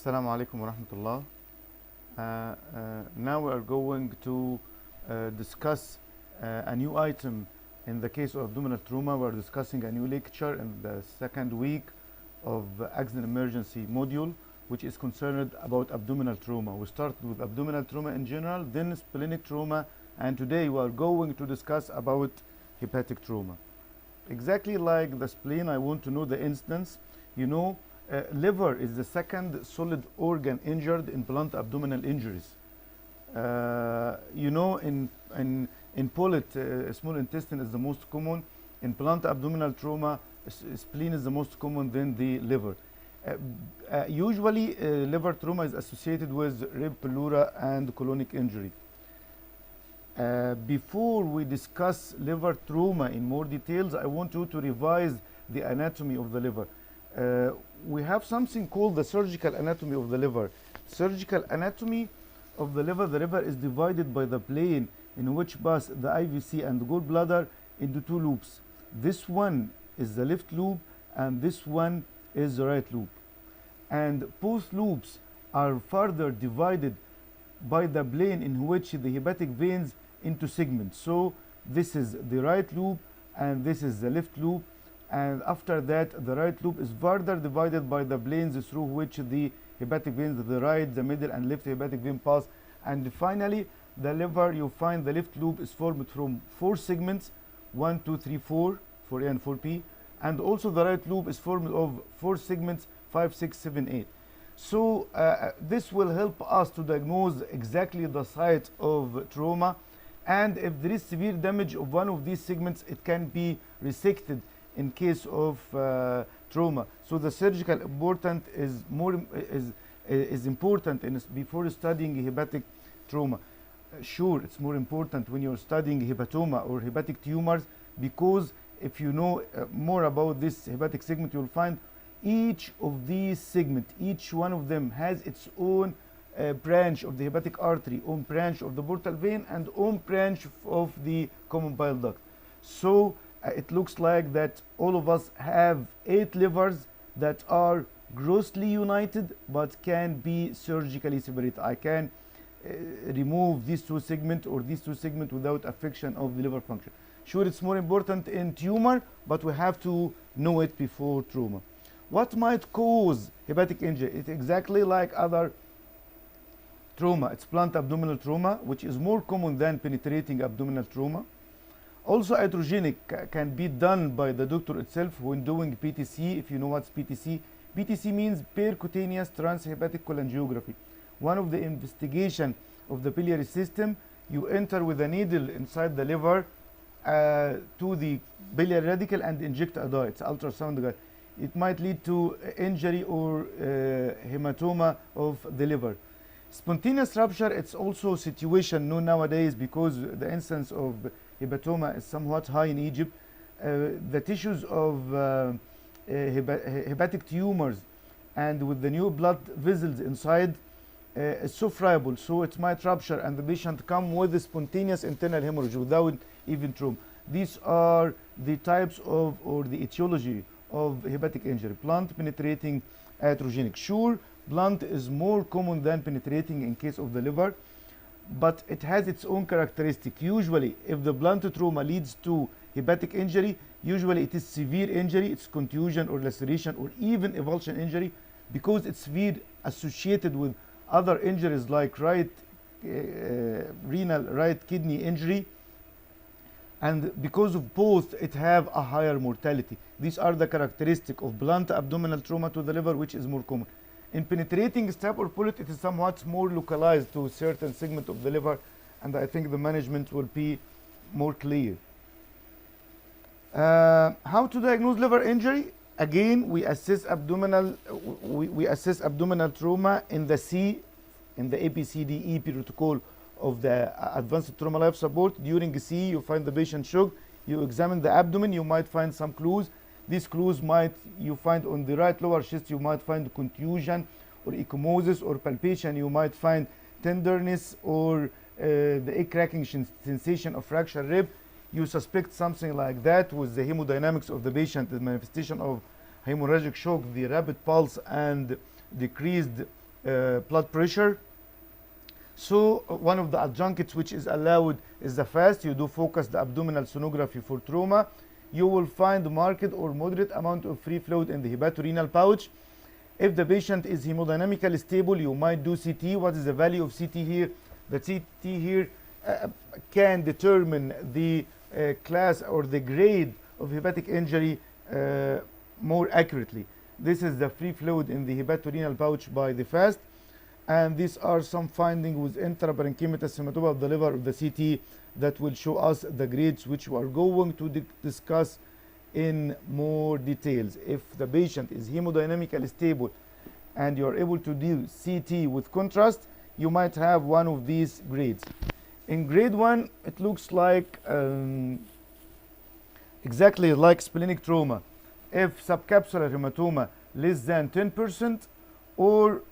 Assalamu alaikum wa rahmatullah. Now we are going to discuss a new item in the case of abdominal trauma. We are discussing a new lecture in the second week of accident emergency module, which is concerned about abdominal trauma. We start with abdominal trauma in general, then splenic trauma, and today we are going to discuss about hepatic trauma. Exactly like the spleen, I want to know the instance. Liver is the second solid organ injured in blunt abdominal injuries. In pullet, small intestine is the most common. In blunt abdominal trauma, spleen is the most common, then the liver. Usually, liver trauma is associated with rib, pleura, and colonic injury. Before we discuss liver trauma in more details, I want you to revise the anatomy of the liver. We have something called the surgical anatomy of the liver. Surgical anatomy of the liver is divided by the plane in which pass the IVC and the gallbladder into two loops. This one is the left loop and this one is the right loop. And both loops are further divided by the plane in which the hepatic veins into segments. So this is the right loop and this is the left loop. And after that, the right loop is further divided by the planes through which the hepatic veins, the right, the middle, and left hepatic vein pass. And finally, the liver, you find the left loop is formed from 4 segments, 1, 2, 3, 4, 4A and 4P. And also the right loop is formed of 4 segments, 5, 6, 7, 8. So this will help us to diagnose exactly the site of trauma. And if there is severe damage of one of these segments, it can be resected in case of trauma. So the surgical important is important before studying hepatic trauma. Sure, it's more important when you're studying hepatoma or hepatic tumors, because if you know more about this hepatic segment, you'll find each of these segments, each one of them has its own branch of the hepatic artery, own branch of the portal vein, and own branch of the common bile duct. So it looks like that all of us have 8 livers that are grossly united but can be surgically separated. I can remove these 2 segments or these 2 segments without affection of the liver function. Sure, it's more important in tumor, but we have to know it before trauma. What might cause hepatic injury? It's exactly like other trauma. It's blunt abdominal trauma, which is more common than penetrating abdominal trauma. Also, iatrogenic can be done by the doctor itself when doing PTC. If you know what's PTC, PTC means percutaneous transhepatic cholangiography. One of the investigation of the biliary system, you enter with a needle inside the liver to the biliary radical and inject a dye. It's ultrasound guide. It might lead to injury or hematoma of the liver. Spontaneous rupture, it's also a situation known nowadays because the incidence of hepatoma is somewhat high in Egypt. The tissues of hepatic tumors and with the new blood vessels inside is so friable, so it might rupture and the patient come with a spontaneous internal hemorrhage without even trauma. These are the types of or the etiology of hepatic injury. Blunt, penetrating, iatrogenic. Sure, blunt is more common than penetrating in case of the liver, but it has its own characteristic. Usually, if the blunt trauma leads to hepatic injury, usually it is severe injury, it's contusion or laceration or even avulsion injury, because it's severe associated with other injuries like right renal, right kidney injury, and because of both, it have a higher mortality. These are the characteristics of blunt abdominal trauma to the liver, which is more common. In penetrating strap or pullet, it is somewhat more localized to a certain segment of the liver, and I think the management will be more clear. How to diagnose liver injury? Again, we assess abdominal trauma in the C, in the ABCDE protocol of the advanced trauma life support. During C, you find the patient shook. You examine the abdomen, you might find some clues. These clues you find on the right lower chest, you might find contusion or ecchymosis or palpation. You might find tenderness or the egg cracking sensation of fractured rib. You suspect something like that with the hemodynamics of the patient, the manifestation of hemorrhagic shock, the rapid pulse and decreased blood pressure. So one of the adjuncts which is allowed is the fast. You do focused abdominal sonography for trauma. You will find marked or moderate amount of free fluid in the hepatorenal pouch. If the patient is hemodynamically stable, you might do CT. What is the value of CT here? The CT here can determine the class or the grade of hepatic injury more accurately. This is the free fluid in the hepatorenal pouch by the fast. And these are some findings with intraparenchymatous hematoma of the liver of the CT that will show us the grades which we are going to discuss in more details. If the patient is hemodynamically stable and you are able to do CT with contrast, you might have one of these grades. In grade 1, it looks like exactly like splenic trauma. If subcapsular hematoma less than 10% or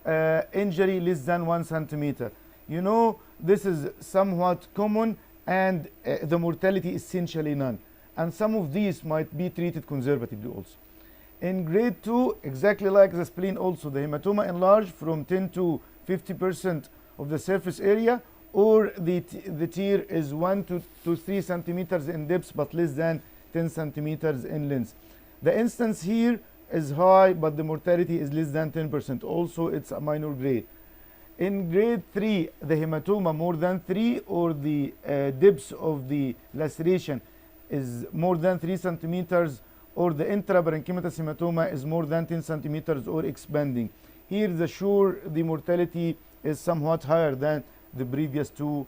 injury less than 1 centimeter. You know, this is somewhat common, and the mortality is essentially none. And some of these might be treated conservatively also. In grade 2, exactly like the spleen also, the hematoma enlarged from 10 to 50% of the surface area, or the tear is 1 to 3 centimeters in depth but less than 10 centimeters in length. The instance here is high, but the mortality is less than 10%. Also, it's a minor grade. In grade 3, the hematoma more than 3, or the depth of the laceration is more than 3 centimeters, or the intraparenchymatous hematoma is more than 10 centimeters or expanding. Here, the mortality is somewhat higher than the previous two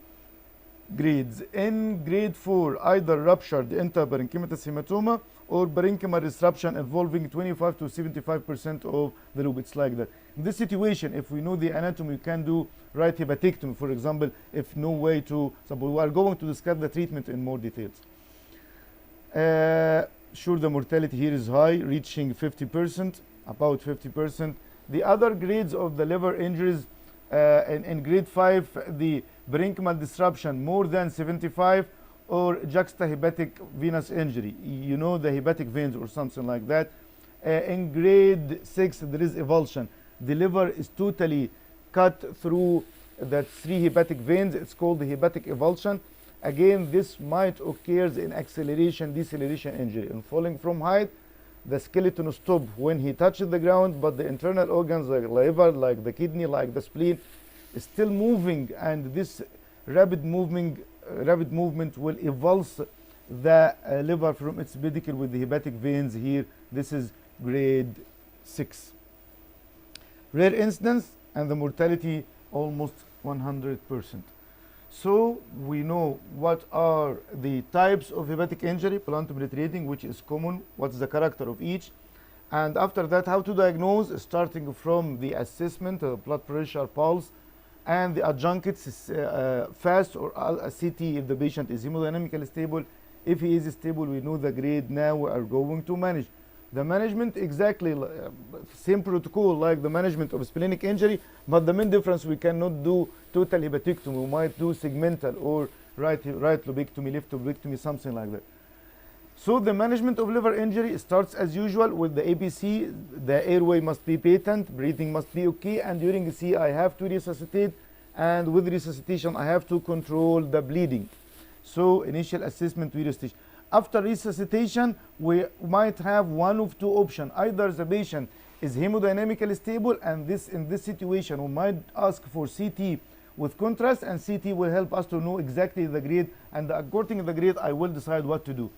grades. In grade 4, either ruptured intraparenchymatous hematoma or parenchymal disruption involving 25 to 75% of the lobe. It's like that. In this situation, if we know the anatomy, we can do right hepatectomy, for example, if no way to. So we are going to discuss the treatment in more details. Sure, the mortality here is high, reaching 50%, about 50%. The other grades of the liver injuries, in grade 5, the parenchymal disruption more than 75, or juxtahepatic venous injury, you know, the hepatic veins or something like that. In grade 6, there is avulsion. The liver is totally cut through the 3 hepatic veins. It's called the hepatic avulsion. Again, this might occur in acceleration, deceleration injury. In falling from height, the skeleton stops when he touches the ground, but the internal organs like the liver, like the kidney, like the spleen, is still moving, and this rapid movement will avulse the liver from its pedicle with the hepatic veins here. This is grade 6. Rare incidence, and the mortality almost 100%. So we know what are the types of hepatic injury, blunt penetrating, which is common, what's the character of each, and after that how to diagnose, starting from the assessment of blood pressure, pulse, and the adjuncts, fast or a CT if the patient is hemodynamically stable. If he is stable, we know the grade. Now we are going to manage. The management exactly same protocol like the management of splenic injury, but the main difference, we cannot do total hepatectomy. We might do segmental or right lobectomy, left lobectomy, something like that. So the management of liver injury starts as usual with the ABC. The airway must be patent, breathing must be okay, and during C I have to resuscitate, and with resuscitation I have to control the bleeding. So initial assessment, we resuscitation. After resuscitation, we might have one of two options. Either the patient is hemodynamically stable, and in this situation we might ask for CT with contrast, and CT will help us to know exactly the grade, and according to the grade I will decide what to do.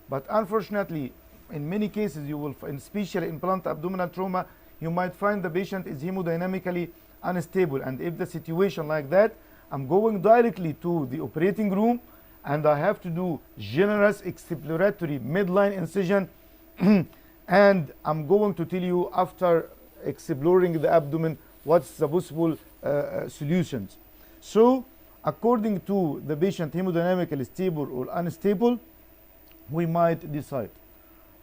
But unfortunately, in many cases, you will, especially in blunt abdominal trauma, you might find the patient is hemodynamically unstable. And if the situation like that, I'm going directly to the operating room, and I have to do generous exploratory midline incision, and I'm going to tell you after exploring the abdomen what's the possible solutions. So, according to the patient hemodynamically stable or unstable, we might decide.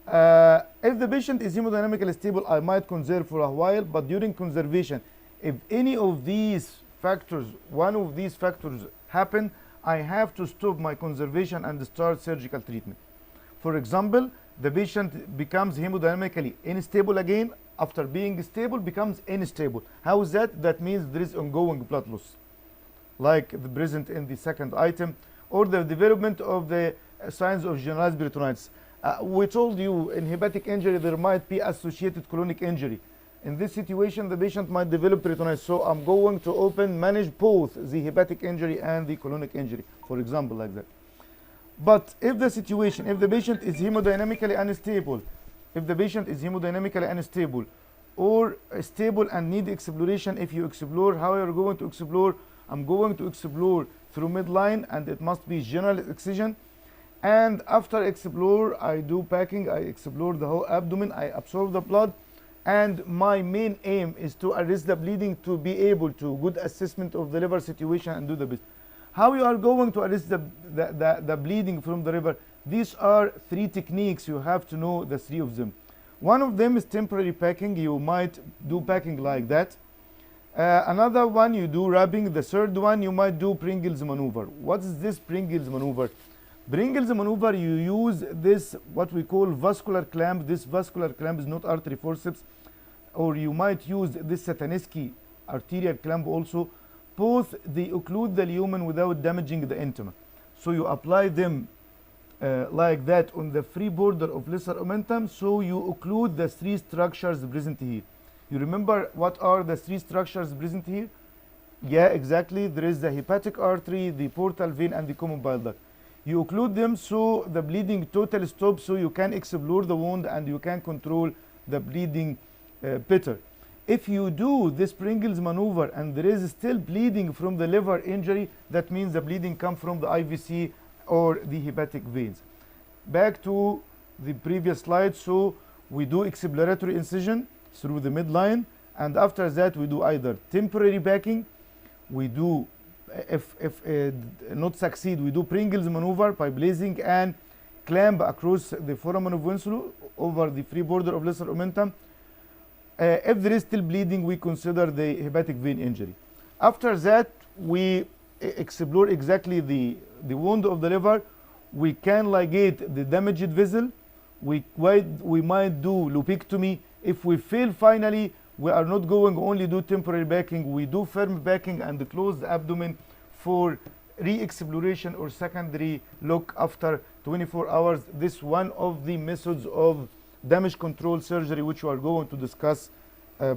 If the patient is hemodynamically stable, I might conserve for a while, but during conservation, if any of these factors, one of these factors happen, I have to stop my conservation and start surgical treatment. For example, the patient becomes hemodynamically unstable again, after being stable becomes unstable. How is that? That means there is ongoing blood loss, like the present in the second item, or the development of the signs of generalized peritonitis. We told you in hepatic injury there might be associated colonic injury. In this situation, the patient might develop peritonitis. So I'm going to manage both the hepatic injury and the colonic injury, for example, like that. But if the patient is hemodynamically unstable, or stable and need exploration, if you explore, how are you going to explore? I'm going to explore through midline, and it must be general excision. And after explore, I do packing, I explore the whole abdomen, I absorb the blood, and my main aim is to arrest the bleeding, to be able to good assessment of the liver situation and do the best. How you are going to arrest the bleeding from the liver? These are 3 techniques. You have to know the 3 of them. One of them is temporary packing. You might do packing like that. Another one, you do wrapping. The third one, you might do Pringles maneuver. What is this Pringles maneuver? Pringles maneuver, you use this, what we call vascular clamp. This vascular clamp is not artery forceps, or you might use this Satanisky arterial clamp also. Both, they occlude the lumen without damaging the intima. So you apply them like that on the free border of lesser omentum, so you occlude the 3 structures present here. You remember what are the 3 structures present here? Yeah, exactly. There is the hepatic artery, the portal vein, and the common bile duct. You occlude them so the bleeding totally stops, so you can explore the wound and you can control the bleeding better. If you do this Pringles maneuver and there is still bleeding from the liver injury, that means the bleeding comes from the IVC or the hepatic veins. Back to the previous slide. So we do exploratory incision through the midline, and after that we do either temporary backing, we do, if not succeed, we do Pringles maneuver by placing and clamp across the foramen of Winslow over the free border of lesser omentum. If there is still bleeding, we consider the hepatic vein injury. After that, we explore exactly the wound of the liver. We can ligate the damaged vessel. We might do lupectomy. If we fail finally, we are not going only do temporary backing. We do firm backing and close the abdomen for re-exploration or secondary look after 24 hours. This is one of the methods of damage control surgery which we are going to discuss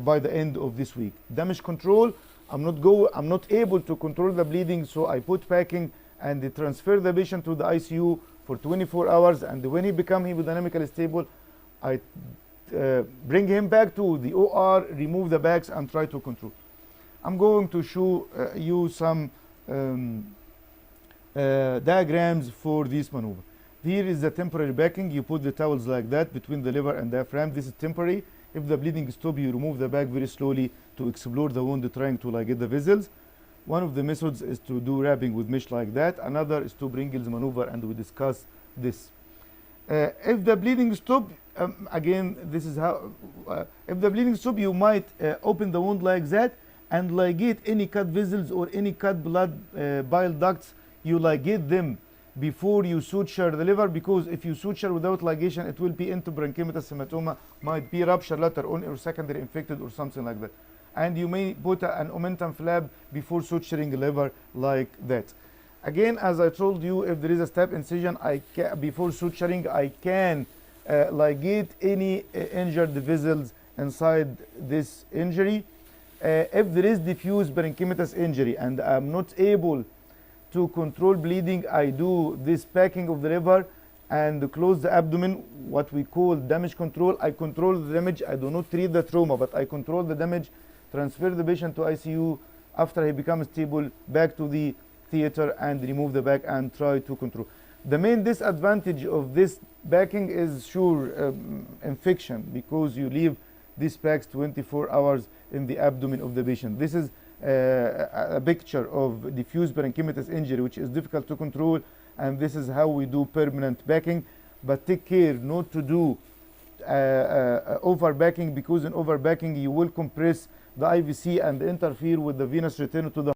by the end of this week. Damage control, I'm not able to control the bleeding, so I put packing and they transfer the patient to the ICU for 24 hours, and when he becomes hemodynamically stable, I bring him back to the OR, remove the bags, and try to control. I'm going to show you some diagrams for this maneuver. Here is the temporary backing. You put the towels like that between the liver and diaphragm. This is temporary. If the bleeding stops, you remove the bag very slowly to explore the wound, trying to ligate the vessels. One of the methods is to do wrapping with mesh like that. Another is to Pringles maneuver, and we discuss this. If the bleeding stops, again, this is how. If the bleeding stops, you might open the wound like that and ligate any cut vessels or any cut blood bile ducts. You ligate them before you suture the liver, because if you suture without ligation, it will be intobronchiectasis hematoma, might be rupture later on or secondary infected or something like that. And you may put an omentum flap before suturing the liver like that. Again, as I told you, if there is a step incision, before suturing, I can ligate any injured vessels inside this injury. If there is diffuse parenchymatous injury and I'm not able to control bleeding, I do this packing of the liver and close the abdomen, what we call damage control. I control the damage. I do not treat the trauma, but I control the damage, transfer the patient to ICU. After he becomes stable, back to the theater and remove the bag and try to control. The main disadvantage of this backing is sure infection, because you leave these bags 24 hours in the abdomen of the patient. This is a picture of diffuse parenchymatous injury, which is difficult to control, and this is how we do permanent backing. But take care not to do over backing, because in over backing you will compress the IVC and interfere with the venous return to the